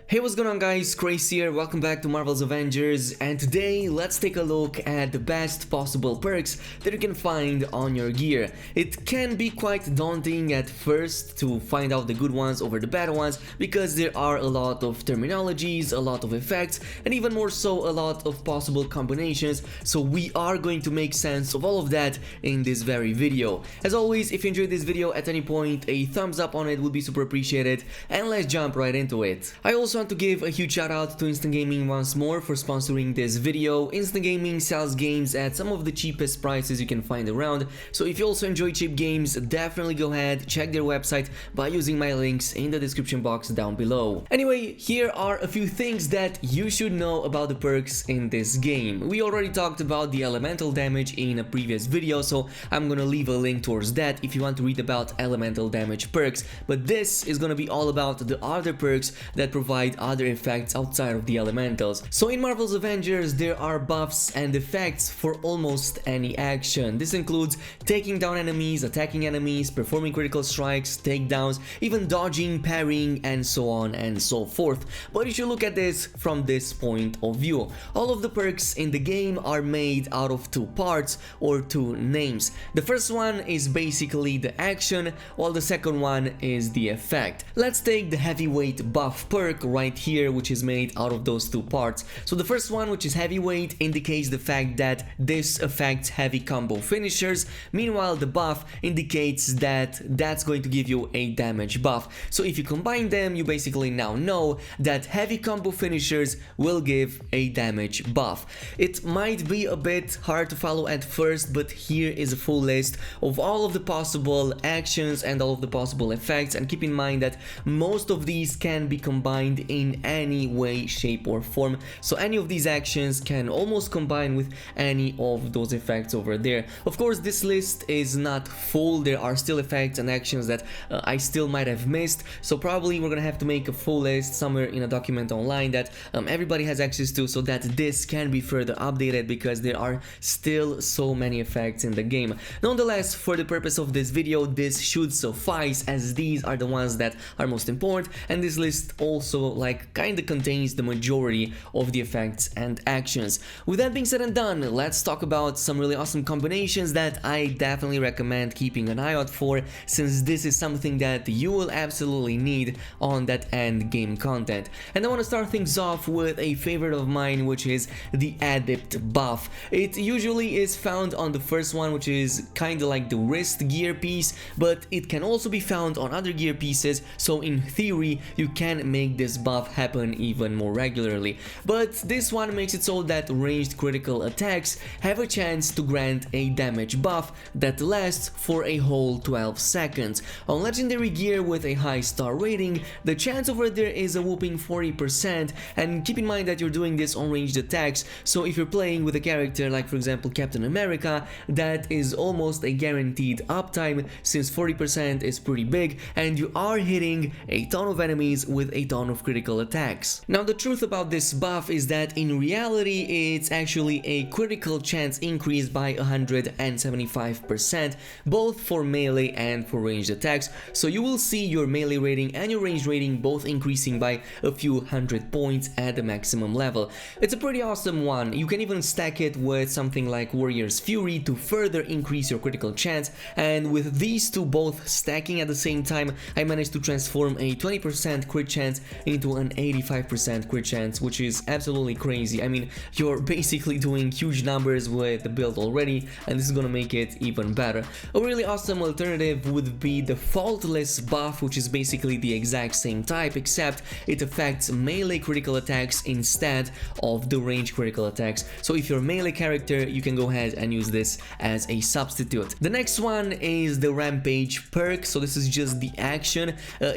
Hey, what's going on guys, Chris here, welcome back to Marvel's Avengers, and today let's take a look at the best possible perks that you can find on your gear. It can be quite daunting at first to find out the good ones over the bad ones, because there are a lot of terminologies, a lot of effects, and even more so a lot of possible combinations, so we are going to make sense of all of that in this very video. As always, if you enjoyed this video at any point, a thumbs up on it would be super appreciated, and let's jump right into it. I also want to give a huge shout out to Instant Gaming once more for sponsoring this video. Instant Gaming sells games at some of the cheapest prices you can find around, so if you also enjoy cheap games, definitely go ahead, check their website by using my links in the description box down below. Anyway, here are a few things that you should know about the perks in this game. We already talked about the elemental damage in a previous video, so I'm gonna leave a link towards that if you want to read about elemental damage perks, but this is gonna be all about the other perks that provide other effects outside of the elementals. So in Marvel's Avengers there are buffs and effects for almost any action. This includes taking down enemies, attacking enemies, performing critical strikes, takedowns, even dodging, parrying, and so on and so forth. But you should look at this from this point of view. All of the perks in the game are made out of two parts or two names. The first one is basically the action, while the second one is the effect. Let's take the heavyweight buff perk right here, which is made out of those two parts. So the first one, which is heavyweight, indicates the fact that this affects heavy combo finishers. Meanwhile, the buff indicates that that's going to give you a damage buff. So if you combine them, you basically now know that heavy combo finishers will give a damage buff. It might be a bit hard to follow at first, but here is a full list of all of the possible actions and all of the possible effects, and keep in mind that most of these can be combined in any way, shape or form, so any of these actions can almost combine with any of those effects over there. Of course, this list is not full, there are still effects and actions that I still might have missed, so probably we're gonna have to make a full list somewhere in a document online that everybody has access to, so that this can be further updated, because there are still so many effects in the game. Nonetheless, for the purpose of this video, this should suffice, as these are the ones that are most important, and this list also kinda contains the majority of the effects and actions. With that being said and done, let's talk about some really awesome combinations that I definitely recommend keeping an eye out for, since this is something that you will absolutely need on that end game content. And I want to start things off with a favorite of mine, which is the Adept Buff. It usually is found on the first one, which is kinda like the wrist gear piece, but it can also be found on other gear pieces, so in theory you can make this buff happen even more regularly. But this one makes it so that ranged critical attacks have a chance to grant a damage buff that lasts for a whole 12 seconds. On legendary gear with a high star rating, the chance over there is a whooping 40%, and keep in mind that you're doing this on ranged attacks, so if you're playing with a character like, for example, Captain America, that is almost a guaranteed uptime, since 40% is pretty big and you are hitting a ton of enemies with a ton of critical attacks. Now, the truth about this buff is that in reality it's actually a critical chance increase by 175%, both for melee and for ranged attacks, so you will see your melee rating and your range rating both increasing by a few hundred points at the maximum level. It's a pretty awesome one. You can even stack it with something like Warrior's Fury to further increase your critical chance, and with these two both stacking at the same time, I managed to transform a 20% crit chance into an 85% crit chance, which is absolutely crazy. I mean, you're basically doing huge numbers with the build already, and this is gonna make it even better. A really awesome alternative would be the Faultless buff, which is basically the exact same type, except it affects melee critical attacks instead of the range critical attacks. So if you're a melee character, you can go ahead and use this as a substitute. The next one is the Rampage perk, so this is just the action.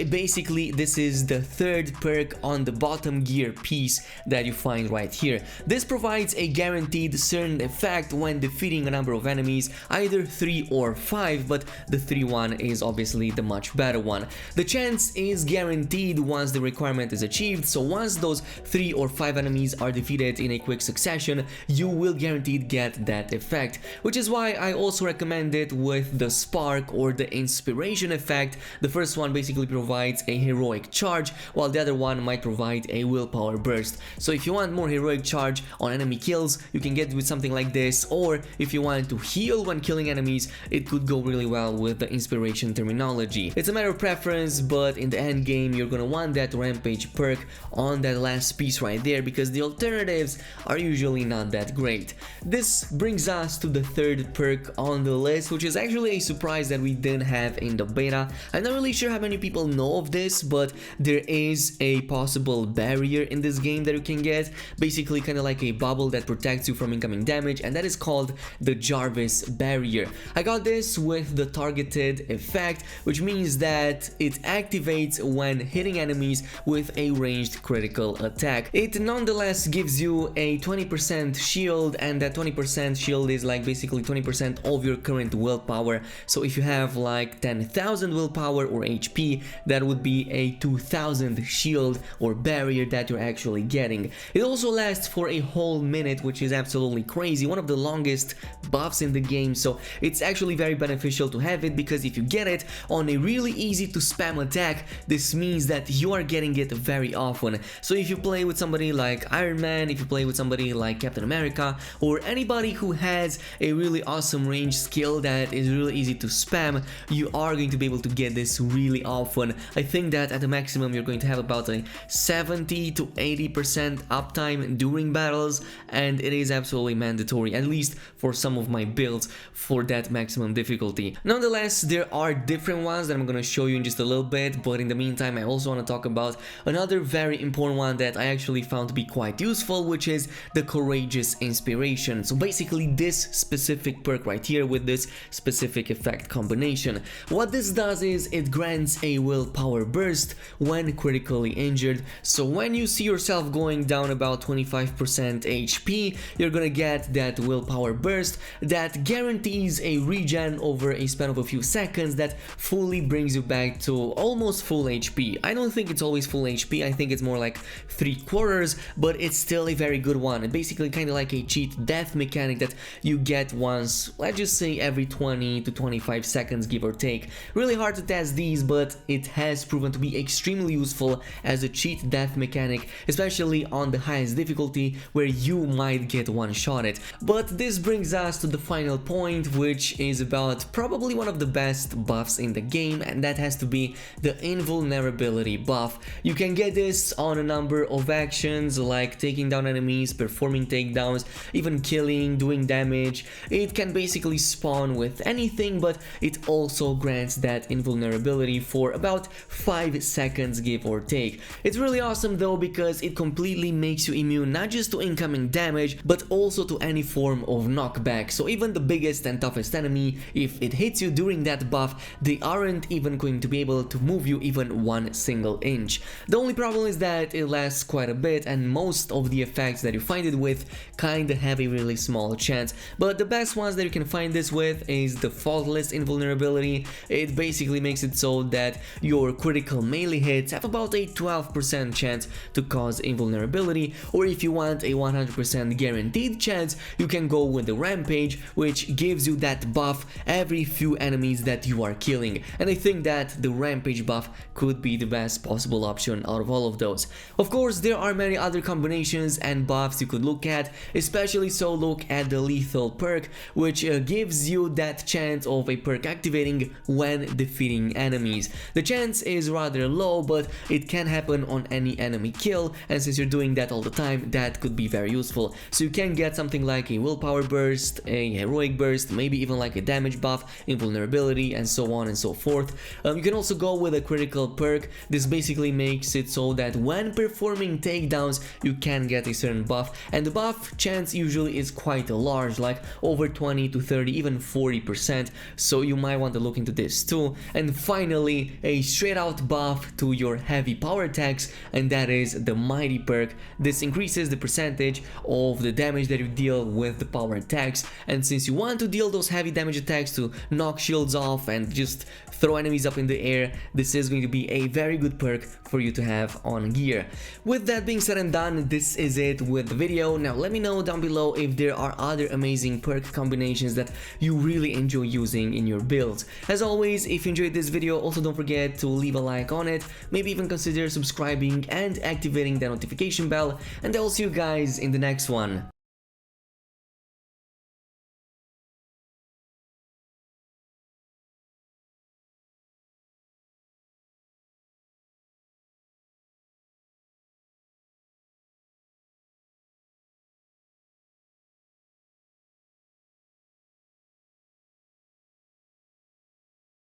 Basically, this is the third perk on the bottom gear piece that you find right here. This provides a guaranteed certain effect when defeating a number of enemies, either 3 or 5, but the 3 one is obviously the much better one. The chance is guaranteed once the requirement is achieved, so once those 3 or 5 enemies are defeated in a quick succession, you will guaranteed get that effect, which is why I also recommend it with the Spark or the Inspiration effect. The first one basically provides a heroic charge, while the other other one might provide a willpower burst. So if you want more heroic charge on enemy kills, you can get with something like this, or if you want to heal when killing enemies, it could go really well with the inspiration terminology. It's a matter of preference, but in the end game you're gonna want that Rampage perk on that last piece right there, because the alternatives are usually not that great. This brings us to the third perk on the list, which is actually a surprise that we didn't have in the beta. I'm not really sure how many people know of this, but there is a possible barrier in this game that you can get, basically kind of like a bubble that protects you from incoming damage, and that is called the Jarvis barrier. I got this with the targeted effect, which means that it activates when hitting enemies with a ranged critical attack. It nonetheless gives you a 20% shield, and that 20% shield is like basically 20% of your current willpower. So if you have like 10,000 willpower or HP, that would be a 2000 shield or barrier that you're actually getting. It also lasts for a whole minute, which is absolutely crazy, one of the longest buffs in the game. So it's actually very beneficial to have it, because if you get it on a really easy to spam attack, this means that you are getting it very often. So if you play with somebody like Iron Man, if you play with somebody like Captain America, or anybody who has a really awesome range skill that is really easy to spam, you are going to be able to get this really often. I think that at the maximum you're going to have about a 70 to 80% uptime during battles, and it is absolutely mandatory, at least for some of my builds, for that maximum difficulty. Nonetheless, there are different ones that I'm going to show you in just a little bit, but in the meantime I also want to talk about another very important one that I actually found to be quite useful, which is the Courageous Inspiration. So basically this specific perk right here with this specific effect combination, what this does is it grants a willpower burst when critically injured. So when you see yourself going down about 25% HP, you're gonna get that willpower burst that guarantees a regen over a span of a few seconds that fully brings you back to almost full HP. I don't think it's always full HP, I think it's more like 3/4, but it's still a very good one. It's basically kind of like a cheat death mechanic that you get once, let's just say every 20 to 25 seconds, give or take. Really hard to test these, but it has proven to be extremely useful as a cheat death mechanic, especially on the highest difficulty where you might get one-shotted. But this brings us to the final point, which is about probably one of the best buffs in the game, and that has to be the invulnerability buff. You can get this on a number of actions like taking down enemies, performing takedowns, even killing, doing damage. It can basically spawn with anything, but it also grants that invulnerability for about 5 seconds, give or take. It's really awesome though, because it completely makes you immune not just to incoming damage, but also to any form of knockback. So even the biggest and toughest enemy, if it hits you during that buff, they aren't even going to be able to move you even 1 single inch. The only problem is that it lasts quite a bit, and most of the effects that you find it with kinda have a really small chance. But the best ones that you can find this with is the faultless invulnerability. It basically makes it so that your critical melee hits have about a 12% chance to cause invulnerability, or if you want a 100% guaranteed chance, you can go with the Rampage, which gives you that buff every few enemies that you are killing. And I think that the Rampage buff could be the best possible option out of all of those. Of course, there are many other combinations and buffs you could look at, especially so look at the lethal perk, which gives you that chance of a perk activating when defeating enemies. The chance is rather low, but it can happen on any enemy kill, and since you're doing that all the time, that could be very useful. So you can get something like a willpower burst, a heroic burst, maybe even like a damage buff, invulnerability, and so on and so forth. You can also go with a critical perk. This basically makes it so that when performing takedowns, you can get a certain buff, and the buff chance usually is quite large, like over 20 to 30, even 40%, so you might want to look into this too. And finally, a straight out buff to your heavy power attacks, and that is the mighty perk. This increases the percentage of the damage that you deal with the power attacks, and since you want to deal those heavy damage attacks to knock shields off and just throw enemies up in the air, this is going to be a very good perk for you to have on gear. With that being said and done, this is it with the video. Now let me know down below if there are other amazing perk combinations that you really enjoy using in your builds. As always, if you enjoyed this video, also don't forget to leave a like on it, maybe even consider consider subscribing and activating the notification bell, and I will see you guys in the next one.